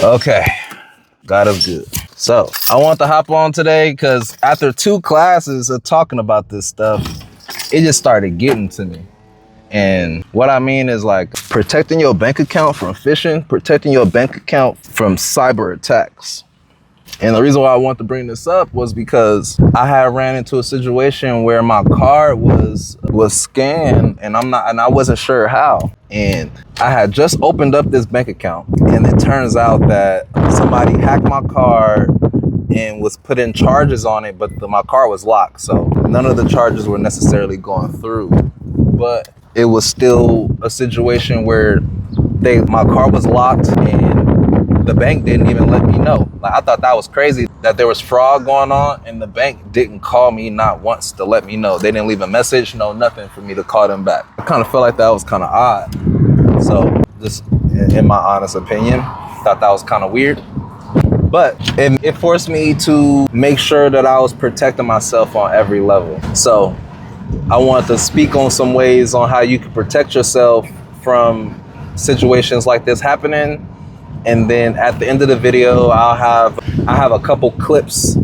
Okay, God is good. So I want to hop on today because after 2 classes of talking about this stuff, it just started getting to me. And what I mean is like protecting your bank account from phishing, protecting your bank account from cyber attacks. And the reason why I want to bring this up was because I had ran into a situation where my card was scanned and I wasn't sure how. And I had just opened up this bank account and it turns out that somebody hacked my card and was putting charges on it, but my card was locked. So none of the charges were necessarily going through, but it was still a situation where my card was locked and the bank didn't even let me know. Like, I thought that was crazy that there was fraud going on and the bank didn't call me not once to let me know. They didn't leave a message, no nothing for me to call them back. I kind of felt like that was kind of odd. So just in my honest opinion, thought that was kind of weird. But it forced me to make sure that I was protecting myself on every level. So I wanted to speak on some ways on how you can protect yourself from situations like this happening. And then at the end of the video, I have a couple clips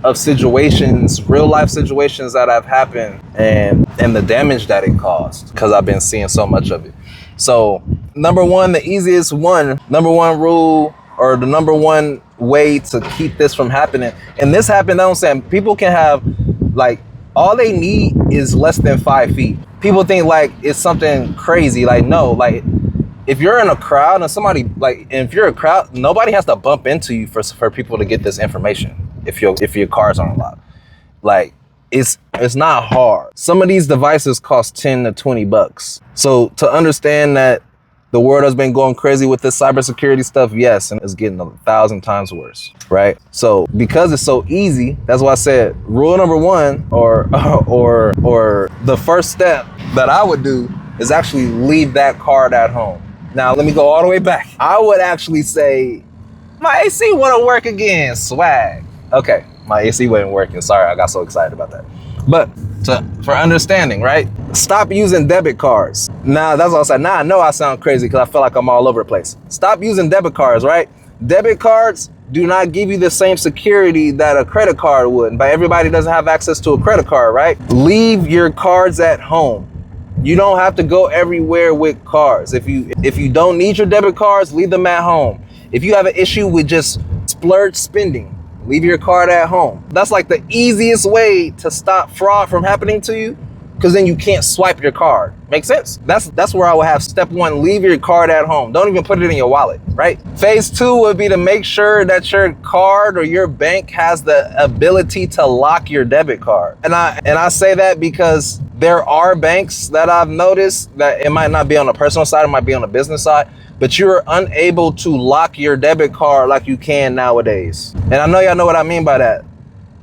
of situations, real life situations that have happened and the damage that it caused, because I've been seeing so much of it. So number one rule, or the number one way to keep this from happening. And this happened, I'm saying people can have, like, all they need is less than 5 feet. People think like it's something crazy. Like, no, like, if you're in a crowd and somebody, like, if you're a crowd, nobody has to bump into you for people to get this information. If your cars aren't locked, like, it's not hard. Some of these devices cost 10 to 20 bucks. So to understand that the world has been going crazy with this cybersecurity stuff, yes, and it's getting 1,000 times worse, right? So because it's so easy, that's why I said rule number one, or the first step that I would do is actually leave that card at home. Now, let me go all the way back. I would actually say, my AC wouldn't work again, swag. Okay, my AC wasn't working. Sorry, I got so excited about that. But for understanding, right? Stop using debit cards. Now, that's what I said. Now I know I sound crazy because I feel like I'm all over the place. Stop using debit cards, right? Debit cards do not give you the same security that a credit card would. But everybody doesn't have access to a credit card, right? Leave your cards at home. You don't have to go everywhere with cards. If you don't need your debit cards, leave them at home. If you have an issue with just splurge spending, leave your card at home. That's like the easiest way to stop fraud from happening to you, because then you can't swipe your card. Make sense? That's where I would have step one, leave your card at home. Don't even put it in your wallet, right? Phase 2 would be to make sure that your card or your bank has the ability to lock your debit card. And I say that because there are banks that I've noticed that it might not be on the personal side, it might be on the business side, but you're unable to lock your debit card like you can nowadays. And I know y'all know what I mean by that.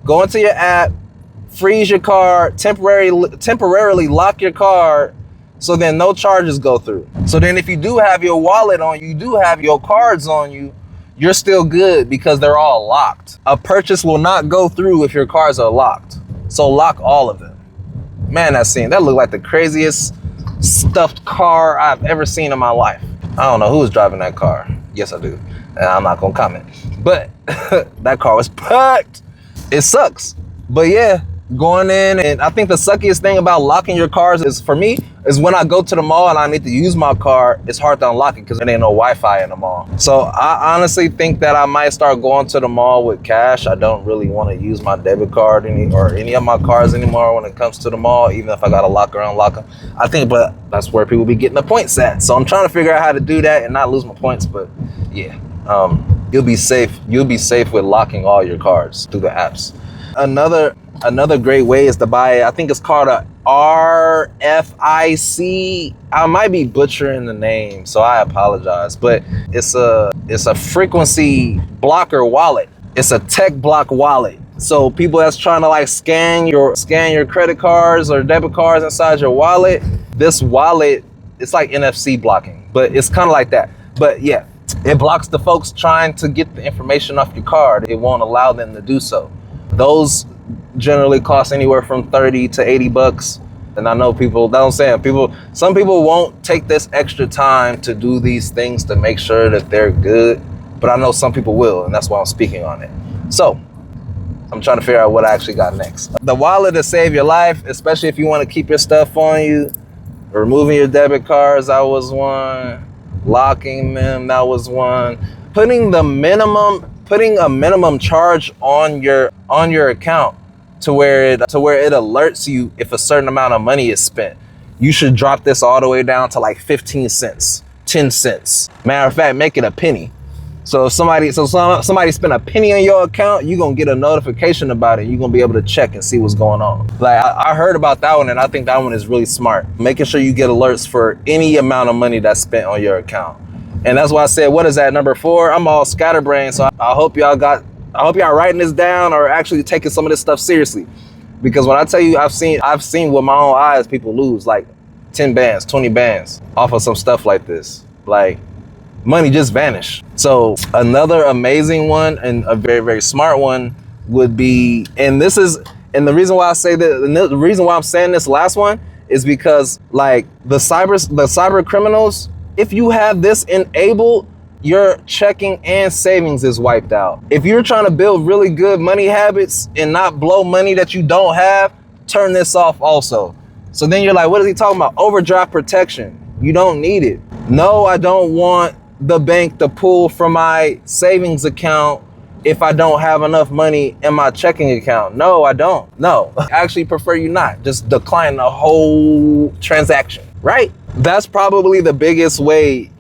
Go into your app, freeze your card, temporarily lock your card, so then no charges go through. So then if you do have your wallet on you, do have your cards on you, you're still good because they're all locked. A purchase will not go through if your cards are locked. So lock all of them. Man, that looked like the craziest stuffed car I've ever seen in my life. I don't know who was driving that car. Yes, I do. And I'm not gonna comment. But that car was packed. It sucks. But yeah, going in, and I think the suckiest thing about locking your cars is, for me, is when I go to the mall and I need to use my car, it's hard to unlock it because there ain't no Wi-Fi in the mall. So I honestly think that I might start going to the mall with cash. I don't really want to use my debit card or any of my cards anymore when it comes to the mall, even if I got to lock or unlock them. I think, but that's where people be getting the points at. So I'm trying to figure out how to do that and not lose my points. But yeah, you'll be safe. You'll be safe with locking all your cards through the apps. Another great way is to buy, I think it's called a RFIC. I might be butchering the name, so I apologize, but it's a frequency blocker wallet. It's a tech block wallet. So people that's trying to like scan your credit cards or debit cards inside your wallet, this wallet, it's like NFC blocking, but it's kind of like that. But yeah, it blocks the folks trying to get the information off your card. It won't allow them to do so. Those generally cost anywhere from 30 to 80 bucks. And I know some people won't take this extra time to do these things to make sure that they're good. but I know some people will, and that's why I'm speaking on it. So I'm trying to figure out what I actually got next. The wallet to save your life, especially if you want to keep your stuff on you. Removing your debit cards, that was one. Locking them, that was one. Putting a minimum charge on your account to where it alerts you if a certain amount of money is spent. You should drop this all the way down to like 15 cents, 10 cents. Matter of fact, make it a penny. So if somebody spent a penny on your account, you're gonna get a notification about it. You're gonna be able to check and see what's going on. Like I heard about that one, and I think that one is really smart. Making sure you get alerts for any amount of money that's spent on your account. And that's why I said, what is that, number 4? I'm all scatterbrained, so I hope y'all writing this down or actually taking some of this stuff seriously. Because when I tell you, I've seen with my own eyes people lose like 10 bands, 20 bands off of some stuff like this. Like, money just vanished. So another amazing one and a very, very smart one would be, and the reason why I say that, and the reason why I'm saying this last one is because like the cyber criminals, if you have this enabled, your checking and savings is wiped out. If you're trying to build really good money habits and not blow money that you don't have, turn this off also. So then you're like, what is he talking about? Overdraft protection. You don't need it. No, I don't want the bank to pull from my savings account if I don't have enough money in my checking account. No, I don't. No, I actually prefer you not. Just decline the whole transaction, right? That's probably the biggest way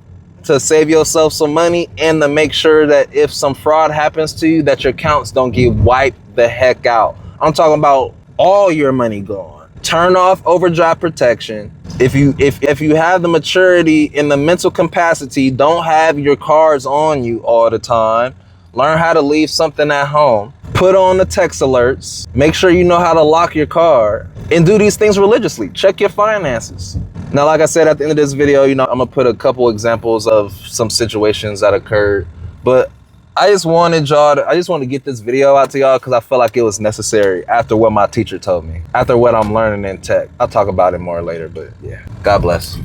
to save yourself some money and to make sure that if some fraud happens to you, that your accounts don't get wiped the heck out. I'm talking about all your money gone. Turn off overdraft protection. If you have the maturity and the mental capacity, don't have your cards on you all the time. Learn how to leave something at home. Put on the text alerts. Make sure you know how to lock your card and do these things religiously. Check your finances. Now, like I said, at the end of this video, I'm gonna put a couple examples of some situations that occurred, but I just wanted to get this video out to y'all because I felt like it was necessary after what my teacher told me, after what I'm learning in tech. I'll talk about it more later, but yeah, God bless.